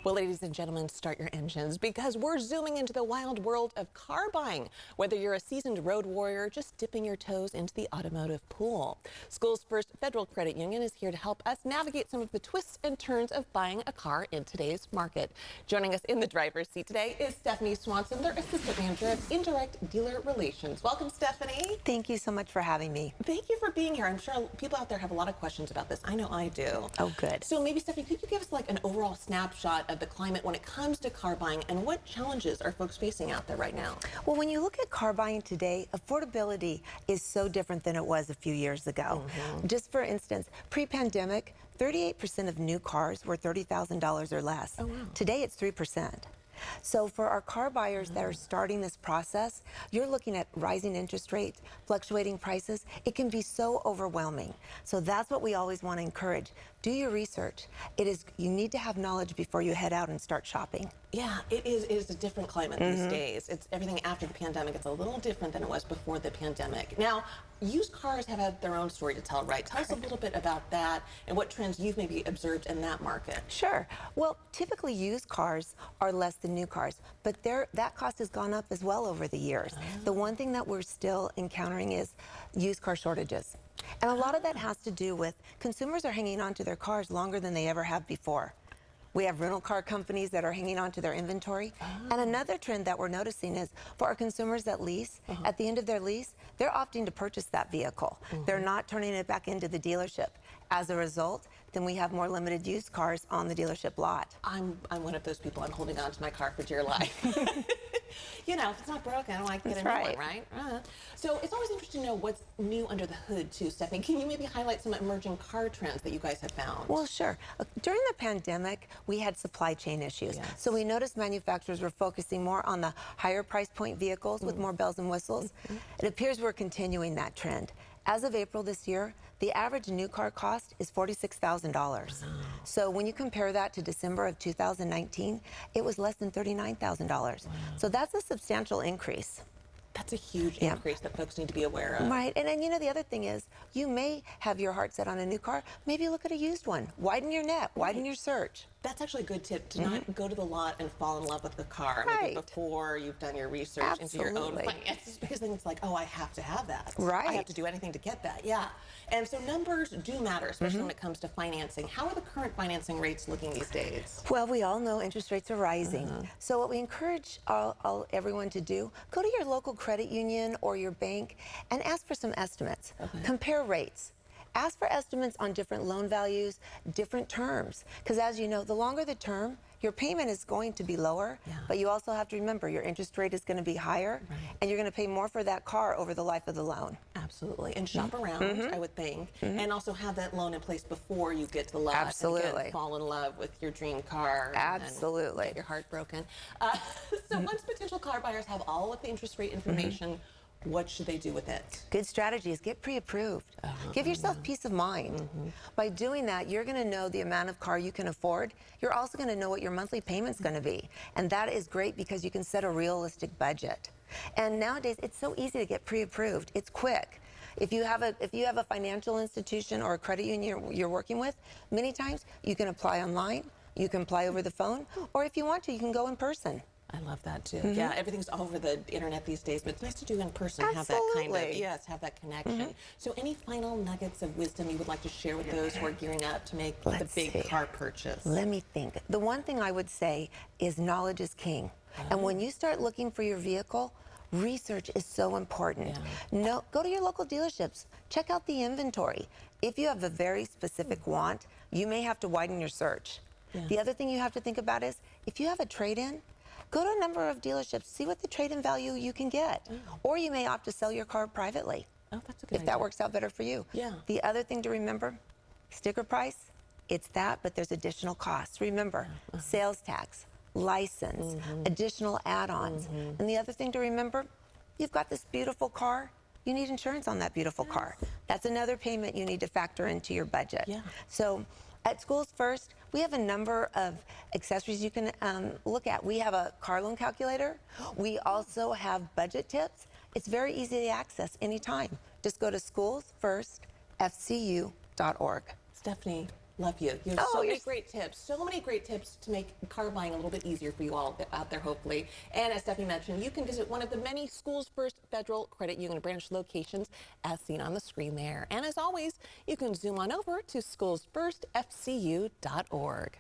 Well, ladies and gentlemen, start your engines because we're zooming into the wild world of car buying. Whether you're a seasoned road warrior just dipping your toes into the automotive pool. SchoolsFirst Federal Credit Union is here to help us navigate some of the twists and turns of buying a car in today's market. Joining us in the driver's seat today is Stephanie Swanson, their Assistant Manager of Indirect Dealer Relations. Welcome, Stephanie. Thank you so much for having me. Thank you for being here. I'm sure people out there have a lot of questions about this. I know I do. Oh, good. So maybe, Stephanie, could you give us like an overall snapshot of the climate when it comes to car buying and what challenges are folks facing out there right now? Well, when you look at car buying today, affordability is so different than it was a few years ago. Just for instance, pre-pandemic, 38% of new cars were $30,000 or less. Oh, wow. Today, it's 3%. So for our car buyers that are starting this process, you're looking at rising interest rates, fluctuating prices. It can be so overwhelming. So that's what we always want to encourage. Do your research. You need to have knowledge before you head out and start shopping. Yeah, it is a different climate these days. It's everything after the pandemic. It's a little different than it was before the pandemic. Now, used cars have had their own story to tell, right? Tell us a little bit about that and what trends you've maybe observed in that market. Sure. Well, typically used cars are less than new cars, but that cost has gone up as well over the years. The one thing that we're still encountering is used car shortages. And a lot of that has to do with consumers are hanging on to their cars longer than they ever have before. We have rental car companies that are hanging on to their inventory. And another trend that we're noticing is for our consumers that lease, at the end of their lease, they're opting to purchase that vehicle. They're not turning it back into the dealership. As a result, then we have more limited used cars on the dealership lot. I'm one of those people. I'm holding on to my car for dear life. You know, if it's not broken, I don't like to get a new one, right? So it's always interesting to know what's new under the hood, too, Stephanie. Can you maybe highlight some emerging car trends that you guys have found? Well, sure. During the pandemic, we had supply chain issues. So we noticed manufacturers were focusing more on the higher price point vehicles with more bells and whistles. It appears we're continuing that trend. As of April this year, the average new car cost is $46,000. So when you compare that to December of 2019, it was less than $39,000. So that's a substantial increase. That's a huge increase that folks need to be aware of. Right, and then you know the other thing is, you may have your heart set on a new car, maybe look at a used one. Widen your net, widen your search. That's actually a good tip, to not go to the lot and fall in love with the car maybe before you've done your research into your own finances, because then it's like, oh, I have to have that. I have to do anything to get that, And so numbers do matter, especially when it comes to financing. How are the current financing rates looking these days? Well, we all know interest rates are rising. So what we encourage everyone to do, go to your local credit union or your bank and ask for some estimates. Compare rates. Ask for estimates on different loan values, different terms. Because as you know, the longer the term, your payment is going to be lower, but you also have to remember your interest rate is going to be higher, and you're going to pay more for that car over the life of the loan. Absolutely. And shop around, I would think, and also have that loan in place before you get to the lot. Absolutely. And again, fall in love with your dream car. Absolutely. And get your heart broken. So once potential car buyers have all of the interest rate information, what should they do with it? Good strategy is get pre-approved. Give yourself peace of mind. By doing that, you're going to know the amount of car you can afford. You're also going to know what your monthly payment's going to be. And that is great because you can set a realistic budget. And nowadays, it's so easy to get pre-approved. It's quick. If you have a financial institution or a credit union you're working with, many times you can apply online, you can apply over the phone, or if you want to, you can go in person. I love that too. Yeah, everything's over the internet these days, but it's nice to do in person. Have that kind of, have that connection. So any final nuggets of wisdom you would like to share with those who are gearing up to make the big car purchase? Let me think. The one thing I would say is knowledge is king. And when you start looking for your vehicle, research is so important. Go to your local dealerships. Check out the inventory. If you have a very specific want, you may have to widen your search. The other thing you have to think about is if you have a trade-in, go to a number of dealerships, see what the trade-in value you can get. Or you may opt to sell your car privately. Oh, that's a good idea. If that works out better for you. The other thing to remember, sticker price, it's that, but there's additional costs. Remember, sales tax, license, additional add-ons. And the other thing to remember, you've got this beautiful car, you need insurance on that beautiful car. That's another payment you need to factor into your budget. So at SchoolsFirst, we have a number of accessories you can look at. We have a car loan calculator. We also have budget tips. It's very easy to access anytime. Just go to SchoolsFirstFCU.org. Stephanie, Love you. You have Oh, so you're many great tips. So many great tips to make car buying a little bit easier for you all out there, hopefully. And as Stephanie mentioned, you can visit one of the many Schools First Federal Credit Union branch locations as seen on the screen there. And as always, you can zoom on over to SchoolsFirstFCU.org.